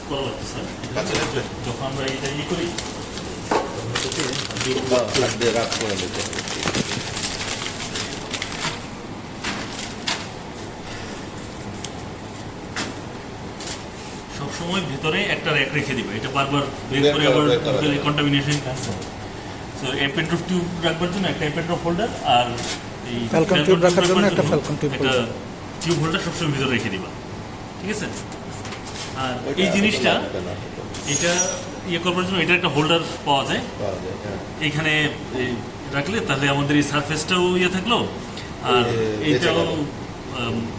করা লাগছে স্যার। যখন আমরা এটা করি হাত দিয়ে রাত করে নিতে হবে। সবসময় ভিতরে একটা র্যাক রেখে দিবে, এটা বারবার বের করে আবার কন্টামিনেশন ক্যান্সেল। সো অ্যাপেন ড্রপ টিউব রাখবার জন্য একটা অ্যাপেন ড্রপ হোল্ডার, আর এই ফ্যালকন টিউব রাখার জন্য একটা ফ্যালকন টিউব একটা টিউব হোল্ডার সবসময় ভিতরে রেখে দিবা, ঠিক আছে? আর এই জিনিসটা এটা করবার জন্য এটা একটা হোল্ডার পাওয়া যায় এইখানে রাখলে, তাহলে আমাদের এই সারফেসটাও থাকলো আর এইটাও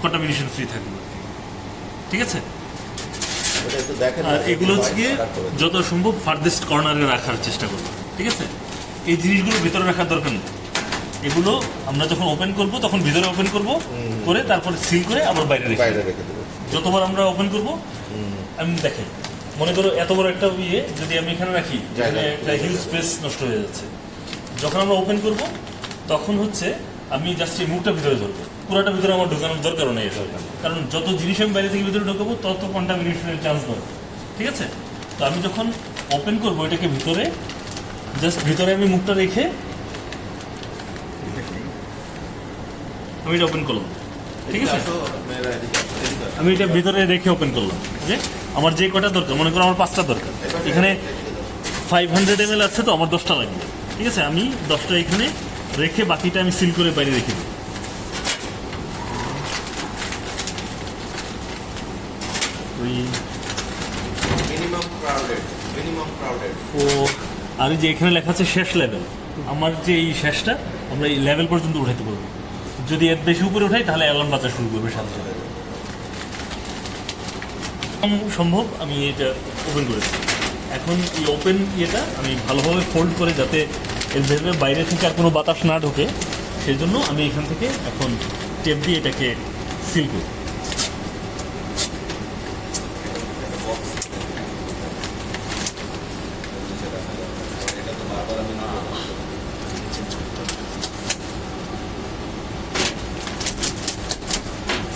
কন্টামিনেশন ফ্রি থাকলো, ঠিক আছে? আর এগুলো হচ্ছে গিয়ে যত সম্ভব ফার্দেস্ট কর্নারে রাখার চেষ্টা করবো, ঠিক আছে? এই জিনিসগুলো ভিতরে রাখার দরকার নেই, এগুলো আমরা যখন ওপেন করব তখন ভিতরে ওপেন করব করে তারপরে সিল করে আবার বাইরে রেখে দেবো। যতবার আমরা ওপেন করব, আমি দেখেন মনে করো এত বড় একটা যদি আমি এখানে রাখি, একটা হিউজ স্পেস নষ্ট হয়ে যাচ্ছে। যখন আমরা ওপেন করব তখন হচ্ছে আমি জাস্ট এই মুখটা ভিতরে ধরবো, পুরোটা ভিতরে আমার ঢোকানোর দরকারও নেই, কারণ যত জিনিস আমি বাইরে থেকে ভিতরে ঢোকাবো তত কন্টামিনেশনের চান্স বাড়বে, ঠিক আছে? তো আমি যখন ওপেন করবো এটাকে ভিতরে, জাস্ট ভিতরে আমি মুখটা রেখে আমি এটা ওপেন করলাম, ঠিক আছে? আমি এটা ভিতরে রেখে ওপেন করলাম, যে আমার যে কটা দরকার, মনে করো আমার 5টা দরকার, এখানে 500 ml আছে তো আমার 10টা লাগবে, ঠিক আছে? আমি 10টা এখানে রেখে বাকিটা আমি সিল করে বাইরে রেখে দিই। আর এই যে এখানে লেখা আছে শেষ লেভেল, আমার যে এই শেষটা আমরা এই লেভেল পর্যন্ত উঠাইতে পারবো। যদি এর বেশি উপরে উঠাই তাহলে অ্যালার্ম বাজা শুরু করবে সাথে সাথে। সম্ভব আমি এটা ওপেন করেছি। এখন এই ওপেন আমি ভালোভাবে ফোল্ড করে যাতে এর ভেতরে বাইরে থেকে আর কোনো বাতাস না ঢোকে, সেই জন্য আমি এখান থেকে এখন টেপ দিয়ে এটাকে সিল করি।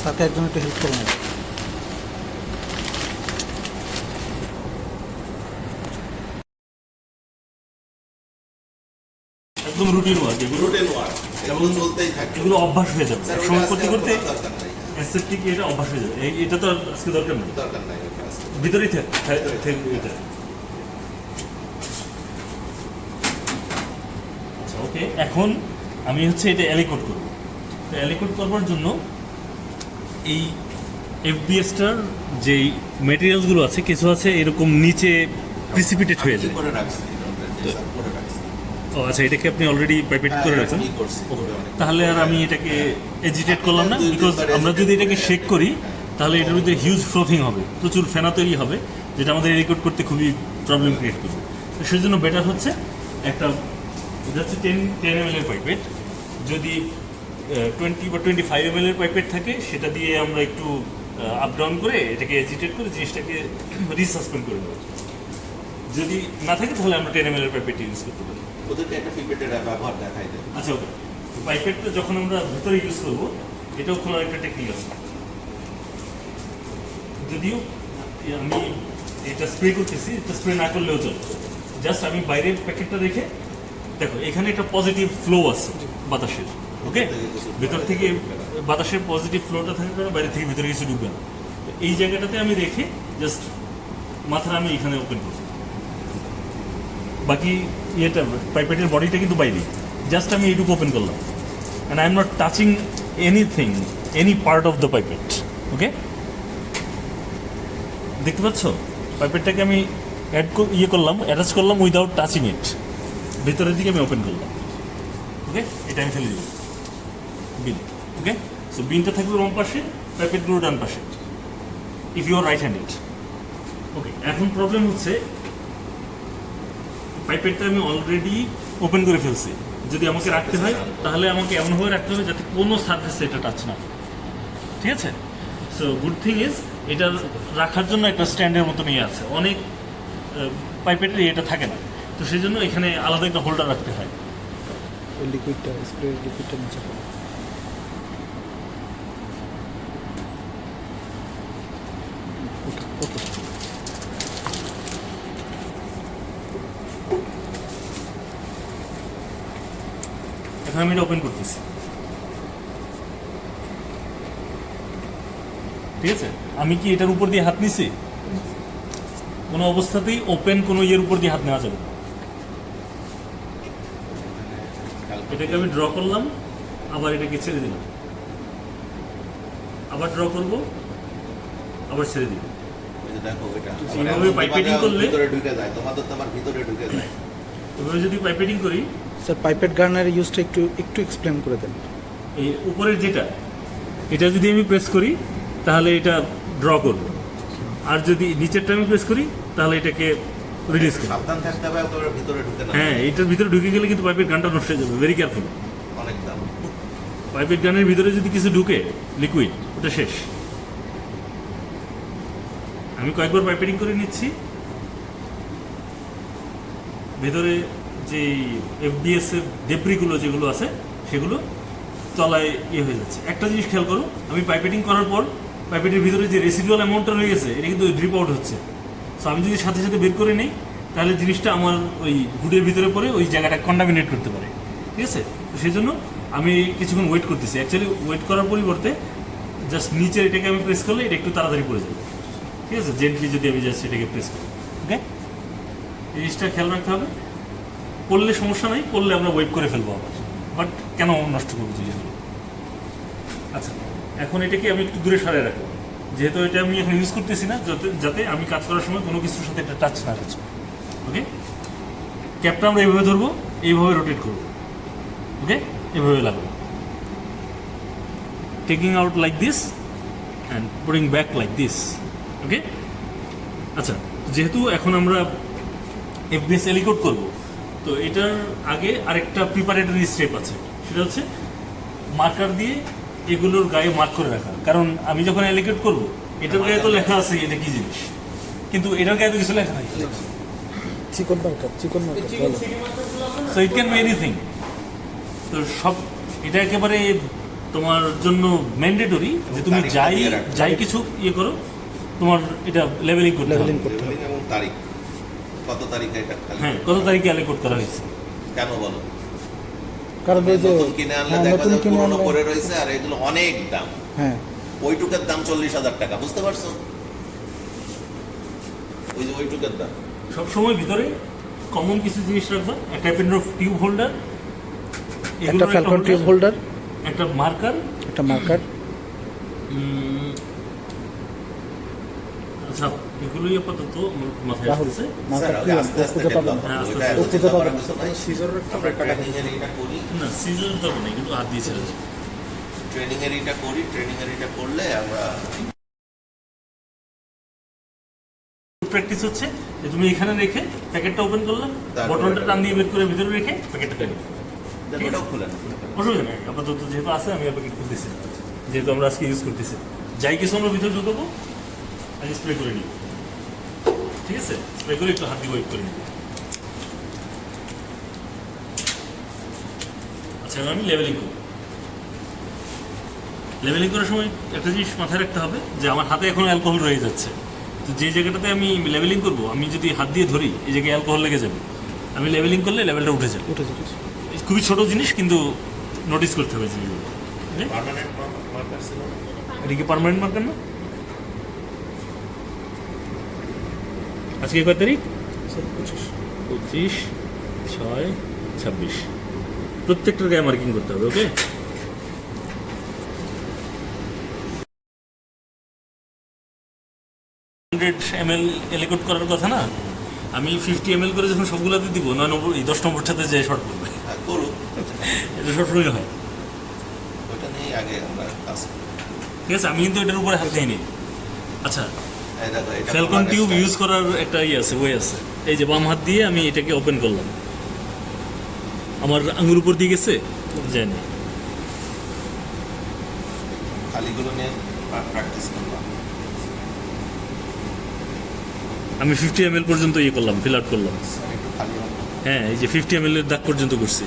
সাথে একজন একটু হেল্প করে নেবে। একদম রুটিন ওয়ার্ক, এগুলো অভ্যাস হয়ে যাবে, সময় করতে করতে অ্যাসেপ্টিক এটা অভ্যাস হয়ে যাবে। এটা তো আজকে দরকার নেই, ভিতরেই এটা। আচ্ছা ওকে, এখন আমি হচ্ছে এটা অ্যালিকোড করবো। তো অ্যালিকোড করবার জন্য এই এফবিএসটার যে মেটেরিয়ালসগুলো আছে, কিছু আছে এরকম নিচে প্রিসিপিটেট হয়ে যায়। ও আচ্ছা, এটাকে আপনি অলরেডি পাইপেট করে রাখছেন, তাহলে আর আমি এটাকে এজিটেট করলাম না, বিকজ আমরা যদি এটাকে শেক করি তাহলে এটার ভিতরে হিউজ ফ্লোথিং হবে, প্রচুর ফেনা তৈরি হবে, যেটা আমাদের রেকর্ড করতে খুবই প্রবলেম ক্রিয়েট করবে। তো সেই জন্য বেটার হচ্ছে একটা হচ্ছে 10 ml এর পাইপেট, যদি 20 বা 25 ml এর পাইপেট থাকে সেটা দিয়ে আমরা একটু আপ ডাউন করে এটাকে এজিটেট করে জিনিসটাকে রিসাসপেন্ড করে দেবো। যদি না থাকে তাহলে আমরা 10 ml এর পাইপেট ইউজ করতে পারি। ওদেরকে একটা পিপেটের ব্যবহার দেখাই দেয়। আচ্ছা ওকে, পাইপেটটা যখন আমরা ভিতরে ইউজ করবো এটাও খোলার একটা টেকনিক আছে। যদিও আমি এটা স্প্রে করতেছি, এটা স্প্রে না করলেও চলে, জাস্ট আমি বাইরে প্যাকেটটা রেখে দেখো এখানে একটা পজিটিভ ফ্লো আছে বাতাসের, ওকে? ভেতর থেকে বাতাসের পজিটিভ ফ্লোটা থাকার কারণে বাইরে থেকে ভিতরে কিছু ঢুকবে না। এই জায়গাটাতে আমি রেখে জাস্ট মাথাটা আমি এখানে ওপেন করব, বাকি পাইপেটের বডিটা কিন্তু বাইরে, জাস্ট আমি এইটুকু ওপেন করলাম, and I am not touching anything, any part of the pipette, okay? দেখতে পাচ্ছ পাইপেটটাকে আমি করলাম, অ্যাটাচ করলাম উইদাউট টাচিং ইট, ভিতরের দিকে আমি ওপেন করলাম, ওকে? এটা আমি ফেলে দিব বিন, ওকে? সো বিনটা থাকবে বাম পাশে, পাইপেটগুলো ডান পাশে, if you are right handed, okay? এখন প্রবলেম হচ্ছে পাইপেটটা আমি অলরেডি ওপেন করে ফেলছি, যদি আমাকে রাখতে হয় তাহলে আমাকে এমনভাবে রাখতে হবে যাতে কোনো সার্ফেসে এটা টাচ না, ঠিক আছে? সো গুড থিং ইজ এটা রাখার জন্য একটা স্ট্যান্ডের মতো নিয়ে আছে, অনেক পাইপেটের এটা থাকে না, তো সেই জন্য এখানে আলাদা একটা হোল্ডার রাখতে হয়। ওই লিকুইডটা, স্প্রে লিকুইডটা নিচে পড়ে। ওকে ওকে। এখন আমি এটা ওপেন করতেছি, ঠিক আছে? আমি কি এটার উপর দিয়ে হাত নিছি? কোনো অবস্থাতেই ওপেন কোনো ইয়ের উপর দিয়ে হাত নেওয়া যাবে না। এটাকে আমি ড্র করলাম, আবার এটাকে ছেড়ে দিলাম, আবার ড্র করব, আবার ছেড়ে দিব। ওই যে দেখো ওইটা এইভাবে পাইপেটিং করলে ভিতরে ঢুকে যায়, তোমাদের তো আবার ভিতরে ঢুকে যায়। এভাবে যদি পাইপেটিং করি, স্যার পাইপেট গার্নারের ইউজটা একটু এক্সপ্লেন করে দেন। এই উপরের যেটা, এটা যদি আমি প্রেস করি তাহলে এটা ড্র করবে, আর যদি নিচেরটা আমি প্রেস করি তাহলে এটাকে রিলিজ করবে। সাবধান থাকতে হবে, ওটা ভিতরে ঢুকে না। হ্যাঁ, এটার ভিতরে ঢুকে গেলে কিন্তু পাইপের গানটা নষ্ট হয়ে যাবে, ভেরি কেয়ারফুল। অনেক দাম। পাইপের গানের ভিতরে যদি কিছু ঢুকে লিকুইড, ওটা শেষ। আমি কয়েকবার পাইপেটিং করে নিচ্ছি, ভেতরে যে এফবিএস এর ডেব্রিগুলো যেগুলো আছে সেগুলো তলায় ইয়ে হয়ে যাচ্ছে। একটা জিনিস খেয়াল করো, আমি পাইপেটিং করার পর পাইপেটের ভিতরে যে রেসিডুয়াল অ্যামাউন্টটা রয়ে গেছে এটা কিন্তু ড্রিপ আউট হচ্ছে। সো আমি যদি সাথে সাথে বের করে নিই তাহলে জিনিসটা আমার ওই হুডের ভিতরে পড়ে ওই জায়গাটা কন্টামিনেট করতে পারে, ঠিক আছে? তো সেই জন্য আমি কিছুক্ষণ ওয়েট করতেছি। অ্যাকচুয়ালি ওয়েট করার পরিবর্তে জাস্ট নিচের এটাকে আমি প্রেস করলে এটা একটু তাড়াতাড়ি পড়ে যাবে, ঠিক আছে? জেন্টলি যদি আমি জাস্ট এটাকে প্রেস করি, ওকে? এই জিনিসটা খেয়াল রাখতে হবে। পড়লে সমস্যা নাই, পড়লে আমরা ওয়েট করে ফেলবো আবার, বাট কেন নষ্ট করবো জিনিসগুলো? আচ্ছা, এখন এটাকে আমি একটু দূরে সরাই রাখবো, যেহেতু এটা আমি এখন ইউজ করতেছি না, যাতে আমি কাজ করার সময় কোনো কিছুর সাথে এটা টাচ না হচ্ছে। ওকে, ক্যাপটা আমরা এইভাবে ধরবো, এইভাবে রোটেট করবো, ওকে? এভাবে লাগবে, taking out like this and putting back like this, okay? আচ্ছা, যেহেতু এখন আমরা এফবিএস এলিকোড করবো, তো এটার আগে আরেকটা প্রিপারেটরি স্টেপ আছে, সেটা হচ্ছে মার্কার দিয়ে এগুলোর গায়ে মার্ক করে রাখা। কারণ আমি যখন এলিকেট করব, এটার গায়ে তো লেখা আছে এটা কি জিনিস, কিন্তু এটার গায়ে তো কিছু লেখা নাই। চিকন marker so it can be anything. তো সব এটা একেবারে তোমার জন্য ম্যান্ডেটরি যে তুমি যাই কিছু ইয়ে করো, তোমার এটা লেভেলিং করতে হবে। এবং তারিখ, কত তারিখে এটা খালি, হ্যাঁ, কত তারিখে অ্যালোকেট করা হয়েছে। কেন বলো? কারণ এই যে নতুন কিনে আনলে দেখা নতুন যায় কিনে পুরনো আনলে পড়ে রয়েছে, আর এগুলো অনেক দাম। হ্যাঁ, ওইটুকের দাম 40,000 টাকা, বুঝতে পারছো? ওই যে ওইটুকের দাম। সবসময় ভিতরে কমন কিছু জিনিস রাখবা, একটা পেনড্রফ টিউব হোল্ডার, একটা ফ্যালকন টিউব হোল্ডার, একটা মার্কার, একটা মার্কার। আচ্ছা, এগুলোই আপাতত আমার মাথায় রাহুল আসতেছে। মার্কার স্যার, কি আস্তে আস্তে খুঁজে পাবেন? ডেভেলপ হ্যাঁ, হবে। আস্তে ওইটা আস্তে। এত চিন্তা করার কিছু নাই। সিজারের আমরা ট্রেনিং এর এটা করি, না, সিজন তো নেই, কিন্তু হাত দিয়ে ছেড়ে দাও। ট্রেনিং এর এটা করি, ট্রেনিং এর এটা করলে আমরা প্র্যাকটিস হচ্ছে যে তুমি এখানে রেখে প্যাকেটটা ওপেন করলাম, তারপরে বটনটা টান দিয়ে বের করে ভিতরে রেখে প্যাকেটটা ফেলে দিলাম। ঠিক আছে? ওটাও খুলে না। অসুবিধা নেই, আপাতত যেহেতু আছে আমি আর প্যাকেট খুলতেছি না, যেহেতু আমরা আজকে ইউজ করতেছি। যাই কিছু আমরা ভিতরে ঢুকাবো আমি স্প্রে করে নিই, ঠিক আছে? স্প্রে করে একটু হাত দিয়ে ওয়েট করে নিই। আচ্ছা, এবার আমি লেভেলিং করব। লেভেলিং করার সময় একটা জিনিস মাথায় রাখতে হবে যে আমার হাতে এখন অ্যালকোহল রয়ে যাচ্ছে। তো যে জায়গাটাতে আমি লেভেলিং করব, আমি যদি হাত দিয়ে ধরি এই জায়গায় অ্যালকোহল লেগে যাবে। আমি লেভেলিং করলে লেভেলটা উঠে যাবে। খুবই ছোট জিনিস, কিন্তু নোটিস করতে হবে জিনিসগুলো। Okay? পার্মানেন্ট মার্কার ছিল না? এটা কি পার্মানেন্ট মার্কার না? আজকে কয় তারিখ? 25/6/26। প্রত্যেকটার গায়ে মার্কিং করতে হবে, ওকে? ml এলিকোড করার কথা না, আমি 50 ml করে যখন সবগুলোতে দিব 9 নম্বর 10 নম্বরটাতে যে শর্ট করবে, হ্যাঁ, করুক। এটা সবসময় হয়। ওইটা নিয়েই আগে আমরা কাজ করি। ঠিক আছে, আমি কিন্তু এটার উপরে হাত দিইনি। আচ্ছা, এই দেখো, এটা ফ্যালকন তোমার টিউব কাজটা। ইউজ করার একটা ইয়ে আছে, ওয়ে আছে। এই যে বাম হাত দিয়ে আমি এটাকে ওপেন করলাম, আমার আঙুর উপর দিয়ে গেছে জানি। খালিগুলো নিয়ে প্র্যাকটিস করলাম। আমি 50 ml পর্যন্ত ইয়ে করলাম, ফিল আউট করলাম। একটু খালি হবে। হ্যাঁ, এই যে 50 ml এর দাগ পর্যন্ত করছি,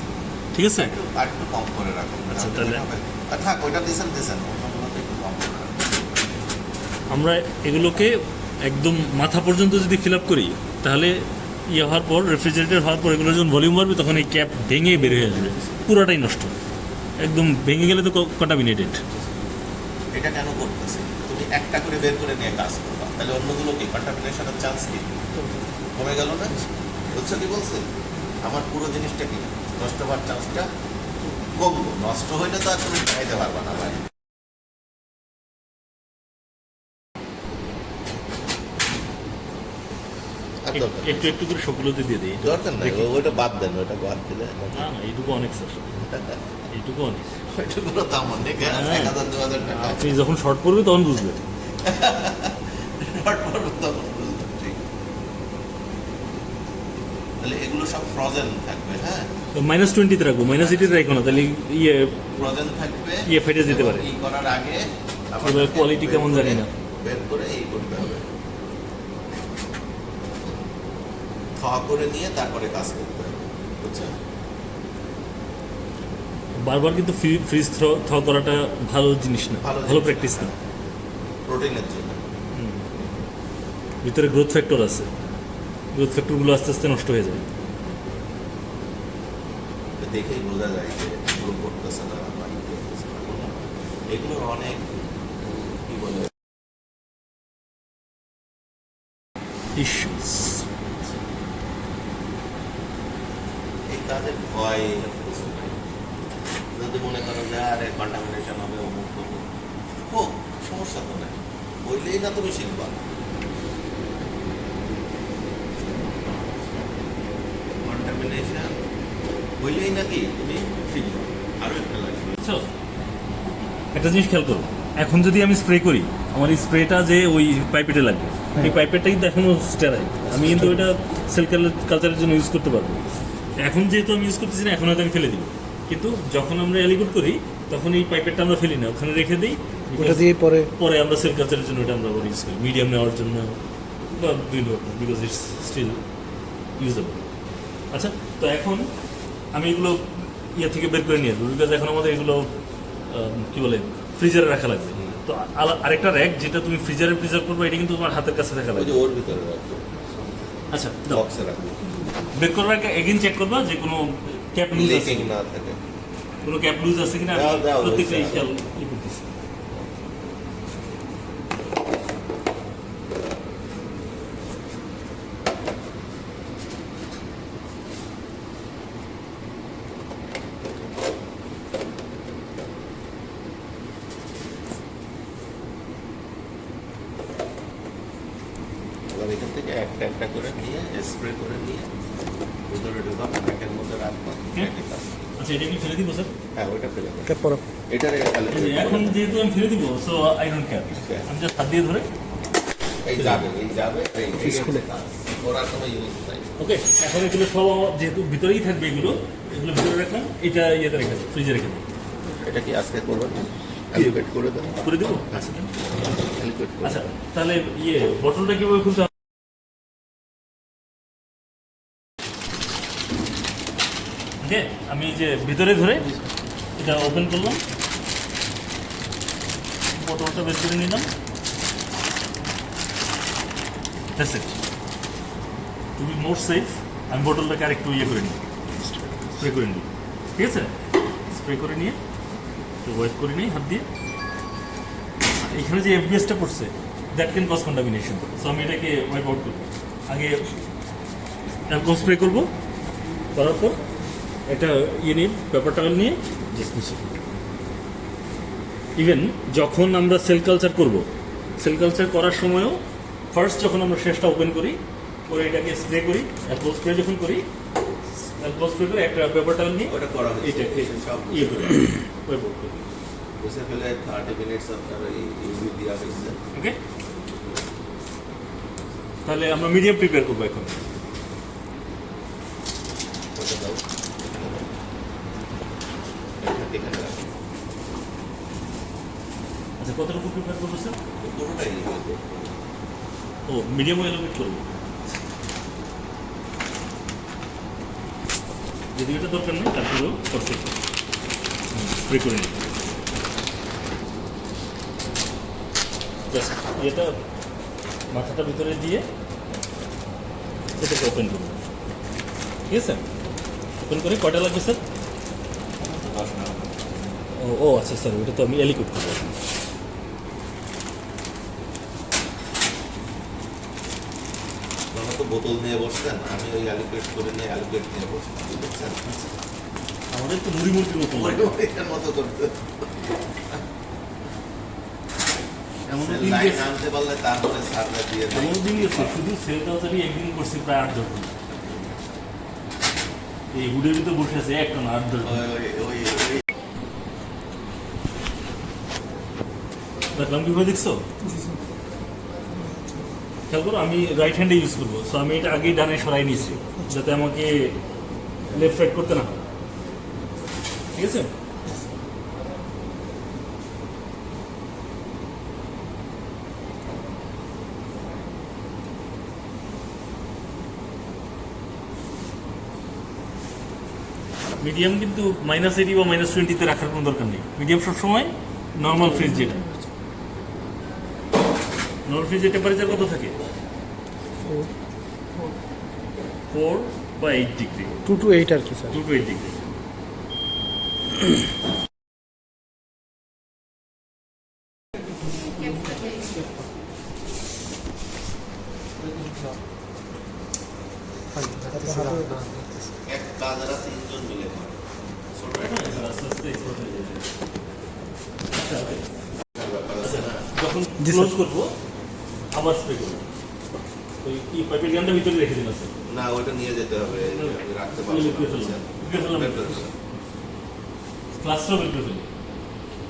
ঠিক আছে? আর একটু কম করে রাখুন। আচ্ছা, তাহলে- আর থাক, ওইটা দিয়েছেন অন্যগুলোতে একটু কম করে রাখুন। আমরা এগুলোকে একদম মাথা পর্যন্ত যদি ফিল আপ করি তাহলে ইয়ে হওয়ার পর রেফ্রিজারেটর হওয়ার পর এগুলো যখন ভলিউম বাড়বে তখন এই ক্যাপ ভেঙে বের হয়ে আসবে, পুরোটাই নষ্ট, একদম ভেঙে গেলে তো কন্টামিনেটেড। এটা কেন করতেছে? তুমি একটা করে বের করে নিয়ে কাজ করবা, তাহলে অন্যগুলো কি কন্টামিনেশনের চান্স কি কমে গেল না? বুঝছো কি বলছে? আমার পুরো জিনিসটা কি নষ্ট হওয়ার চান্সটা কমবো। নষ্ট হইলে তো আর তুমি খাইতে পারবা না ভাই। আর দরকার নেই। একটু একটু করে সবগুলোতে দিয়ে দিই। দরকার নাই, ওইটা বাদ দেন, ওইটা বাদ দিলে না না, এইটুকু অনেক স্যার, এইটুকু অনেক। ওইটাগুলো দাম অনেক, 1,000-2,000 টাকা। আপনি যখন শর্ট পড়বে তখন বুঝবেন। ঠিক। তাহলে এগুলো সব ফ্রোজেন থাকবে, হ্যাঁ -20 রাখবো, -80 রাখবো না, তাহলে ইয়ে ফ্রোজেন থাকবে, ইয়ে ফেটে যেতে পারে। ই করার আগে এবার কোয়ালিটি কেমন জানি না। বের করে এই করতে হবে, খাওয়া করে নিয়ে তারপরে কাজ করতে হবে, বুঝছেন? বারবার কিন্তু ফ্রিজ থ করাটা ভালো জিনিস না, ভালো প্র্যাকটিস না। প্রোটিনের জন্য ভিতরে গ্রোথ ফ্যাক্টর আছে, গ্রোথ ফ্যাক্টরগুলো আস্তে আস্তে নষ্ট হয়ে যায়। দেখেই বোঝা যায় যে এগুলো করতেছে না বা ই করতেছে না। এগুলোর অনেক কি বলে ইস্যুস। এই কাজের ভয় কিছু নাই। যদি মনে করো যে আরে কন্টামিনেশন হবে, অমুক তমুক হোক, সমস্যা তো নাই, বইলেই না তুমি শিখবা। কন্টামিনেশন বইলেই নাকি তুমি শিখবা, আরো একটা লাগবে। বুঝছো? একটা জিনিস খেয়াল করো, এখন যদি আমি স্প্রে করি, আমার এই স্প্রেটা যে ওই পাইপেটে লাগবে, এই পাইপেটটা কিন্তু এখনো স্টেরাইল, আমি কিন্তু ওইটা সেল কালচারের জন্য ইউজ করতে পারবো। এখন যেহেতু আমি ইউজ করতেছি না, এখন হয়তো আমি ফেলে দিব, কিন্তু যখন আমরা এলিগুড করি তখন এই পাইপেটটা আমরা ফেলি না, ওখানে রেখে দিই। ওটা দিয়ে পরে পরে আমরা সেল কালচারের জন্য ওটা আমরা ইউজ করি, মিডিয়াম নেওয়ার জন্য বা বিভিন্ন রকম, বিকজ ইটস স্টিল ইউজেবল। আচ্ছা, তো এখন আমি এগুলো ইয়ে থেকে বের করে নিয়ে আসবো, বিকজ এখন আমাদের এগুলো কি বলে ফ্রিজারে রাখা লাগবে। তো আরেকটা র্যাক যেটা তুমি ফ্রিজারে প্রিজার্ভ করবে, এটা কিন্তু তোমার হাতের কাছে রাখা ওই লাগবে। যে ওর ভিতরে রাখবো, আচ্ছা, দাও। বক্সে রাখবো, বের করবার আগে এগেন চেক করবা যে কোনো ক্যাপ লুজ আছে, লিকিং না থাকে। কোনো ক্যাপ লুজ আছে কিনা। দাও, দাও, প্রত্যেকটা ওই খেয়াল করতেছি। এবার এখান থেকে একটা একটা করে নিয়ে স্প্রে করে নিয়ে ভিতরে ঢোকা, প্যাকের মধ্যে রাখবো। প্যাকের কাজ। আচ্ছা, এটা কি ফেলে দিব স্যার? হ্যাঁ, ওইটা ফেলে দেবো। ক্যাপ পরা এটারে তাহলে এই যে এখন যেহেতু আমি ফেলে দিব, সো আই ডোন্ট কেয়ার, আমি জাস্ট হাত দিয়ে ধরে। এই যাবে, এই যাবে, এই Fix খুলে। কাজ। ওরা কোনো ইউজ নাই। ওকে, এখন এগুলো সব আমার যেহেতু ভিতরেই থাকবে, এগুলো ভিতরে রাখলাম, এটা ইয়েতে রেখে দেবো, ফ্রিজে রেখে দেবো। এটা কি আজকে করবেন? অ্যালোকেট করে দেন। করে দেবো? আচ্ছা অ্যালোকেট করে আচ্ছা, তাহলে ইয়ে বটলটা কীভাবে খুলতে হবে? ওকে, আমি যে ভিতরে ধরে এটা ওপেন করলাম, বটলটা বের করে নিলাম। That's it. To be more safe, আমি বোতলটাকে আরেকটু ইয়ে করে নিই, স্প্রে করে নিই। ঠিক আছে, স্প্রে করে নিয়ে একটু ওয়েট করে নিই হাত দিয়ে। এখানে যে এফবিএসটা পড়ছে, that can cause contamination, so আমি এটাকে ওয়াইপ আউট করবো। আগে অ্যালকোহল স্প্রে করবো, করার পর একটা ইয়ে নিয়ে পেপার টাওয়েল নিয়ে ইভেন যখন আমরা সেল কালচার করবো, সেল কালচার করার সময়ও ফার্স্ট যখন আমরা শেষটা ওপেন করি, করে এটাকে স্প্রে করি, অ্যালকোহল স্প্রে যখন করি, অ্যালকোহল স্প্রে করে একটা পেপার টাওয়েল নিয়ে ওটা করা হয়েছে। এইটাকে সব ইয়ে করি, ওয়েব আউট করি। বুঝে ফেলে 30 মিনিটস আপনার এই ইউভি দেওয়া হয়েছে। ওকে, তাহলে আমরা মিডিয়াম প্রিপেয়ার করবো এখন। ওটা দাও, এখানে রাখো। আচ্ছা, কতটুকু প্রিপেয়ার করবো স্যার? পুরোটাই ইউভি করবো। ও, মিডিয়াম এলোমেট করবো, যদি এটা দরকার নেই তারপরেও পারফেক্ট স্প্রে করে নিই। জাস্ট এটা মাথাটা ভিতরে দিয়ে এটাকে ওপেন করবো। ঠিক আছে ওপেন করে কয়টা লাগবে স্যার 10 না ও আচ্ছা স্যার ওটা তো আমি এলি করতে পারবো তখন তো বোতল নিয়ে বসতেন আমি ওই অ্যালোকেট করে নিয়ে অ্যালোকেট নিয়ে বসতাম বুঝছেন আমাদের তো মুড়ি মুড়ির মতো লাগে এটার মতো করতে এমন দিন লাইন গেছে আনতে পারলে তারপরে সার্ভে দিয়ে দেয়। এমন দিন গেছে শুধু সেল কালচারই একদিন করছি প্রায় 8-10 দিন এই হুডের ভিতরে বসে আছে একটা না 8-10 দিন ওই দেখলাম কিভাবে দেখছো খেয়াল করো আমি রাইট হ্যান্ডে ইউজ করবো সো আমি এটা আগেই ডানে সরাই নিয়েছি যাতে আমাকে লেফট রাইট করতে না হয় ঠিক আছে মিডিয়াম কিন্তু -80 বা -20 তে রাখার কোনো দরকার নেই মিডিয়াম সবসময় নর্মাল ফ্রিজ যেটা নর্মাল ফ্রিজের টেম্পারেচার কত থাকে 4 বা 8 ডিগ্রি 2 to 8 আর কি স্যার 2 to 8 ডিগ্রি এক কাজরা তিনজন মিলে করে ছোট একটা আস্তে আস্তে export হয়ে যাবে। ব্যাপার আছে না যখন জি, ক্লোজ স্যার। করবো আবার স্প্রে করবো ওই কি পাইপের গানটা ভিতরে রেখে দিন স্যার না ওইটা নিয়ে যেতে হবে আমি রাখতে পারবো নিয়ে না যেতে ফেললাম। নিয়ে ফেললাম। বের করে ফেলো। ক্লাসটাও বের করে ফেলি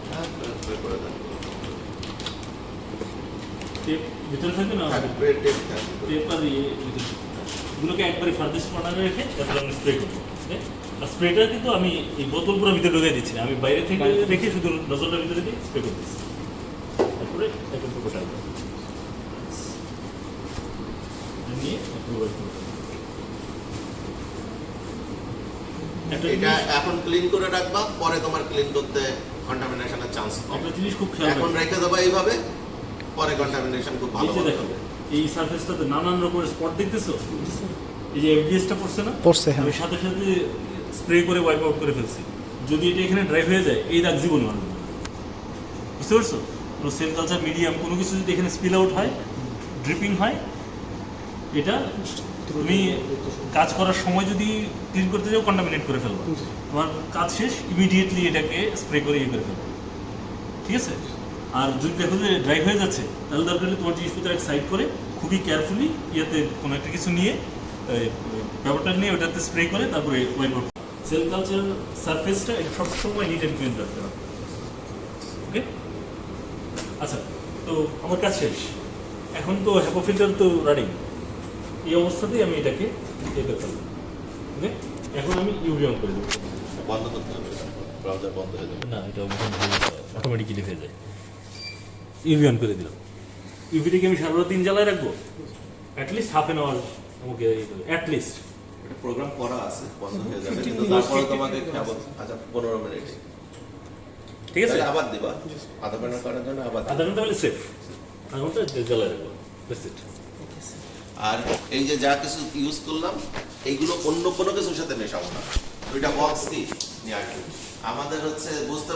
হ্যাঁ, বের করে দেন। টেপ ভিতরে থাকবে না থাকবে, টেপ থাকবে। টেপ আর ইয়ে ভিতরে থাকবে। এগুলোকে একবারে ফার্দেস্ট কর্নারে রেখে তারপরে আমি স্প্রে করবো ঠিক আছে? আর স্প্রেটা কিন্তু আমি এই বোতল পুরো ভিতরে ঢুকিয়ে দিচ্ছি না। আমি বাইরে থেকে রেখে শুধু নজলটা ভিতরে দিয়ে স্প্রে করে দিচ্ছি তারপরে একটা পুরোটা নিয়ে পুরো একটা এটা এখন ক্লিন করে রাখবা পরে তোমার ক্লিন করতে কন্টামিনেশনের চান্স কম একটা জিনিস খুব খেয়াল এখন রাখবেন। রেখে দেবা এইভাবে পরে কন্টামিনেশন খুব ভালো এই যে হবে দেখো এই সারফেসটাতে নানান রকমের স্পট দেখতেছো এই যে এফডিএসটা পড়ছে না পড়ছে, হ্যাঁ। আমি সাথে সাথে স্প্রে করে ওয়াইপ আউট করে ফেলছি যদি এটা এখানে ড্রাই হয়ে যায় এই দাগ জীবনে মানবে না। বুঝতে পারছো কোনো সেল কালচার মিডিয়াম কোনো কিছু যদি এখানে স্পিল আউট হয় ড্রিপিং হয় এটা তুমি কাজ করার সময় যদি ক্লিন করতে যাও কন্টামিনেট করে ফেলবো তোমার কাজ শেষ ইমিডিয়েটলি এটাকে স্প্রে করে ইয়ে করে ফেলবো ঠিক আছে আর যদি দেখো যে ড্রাই হয়ে যাচ্ছে তাহলে দরকার হলে তোমার জিনিসপত্র এক সাইড করে খুবই কেয়ারফুলি ইয়েতে কোনো একটা কিছু নিয়ে ব্যাপারটা নিয়ে ওটাতে স্প্রে করে তারপরে ওয়াইপ আউট সেল কালচার সারফেসটা এটা সবসময় নিট অ্যান্ড ক্লিন রাখতে হবে ওকে আচ্ছা তো আমার কাজ শেষ এখন তো হ্যাপো ফিল্টার তো রানিং এই অবস্থাতেই আমি এটাকে ইয়ে করে ফেলবো ওকে এখন আমি ইউভি অন করে দেবো বন্ধ করতে হবে ব্রাউজার বন্ধ হয়ে যাবে না এটা অটোমেটিক্যালি হয়ে যায় ইউভি অন করে দিলাম ইউভিটাকে আমি সারা দিন জ্বালায় রাখবো অ্যাটলিস্ট হাফ অ্যান আওয়ার আমাকে অ্যাটলিস্ট এটা প্রোগ্রাম করা আছে বন্ধ হয়ে যাবে কিন্তু তারপরে তোমাকে কেবল আচ্ছা 15 মিনিট ঠিক আছে তাহলে আবার দিবা আধা ঘন্টা করার জন্য আবার দিবা। আধা ঘন্টা হলে সেফ আধা ঘন্টা জ্বালায় রাখবো দ্যাটস ইট আর এই যে যা কিছু ইউজ করলাম এইগুলো অন্য কোনো কিছুর সাথে মেশাবো না দুইটা বক্স কি নিয়ে আসবো আমাদের হচ্ছে বুঝতে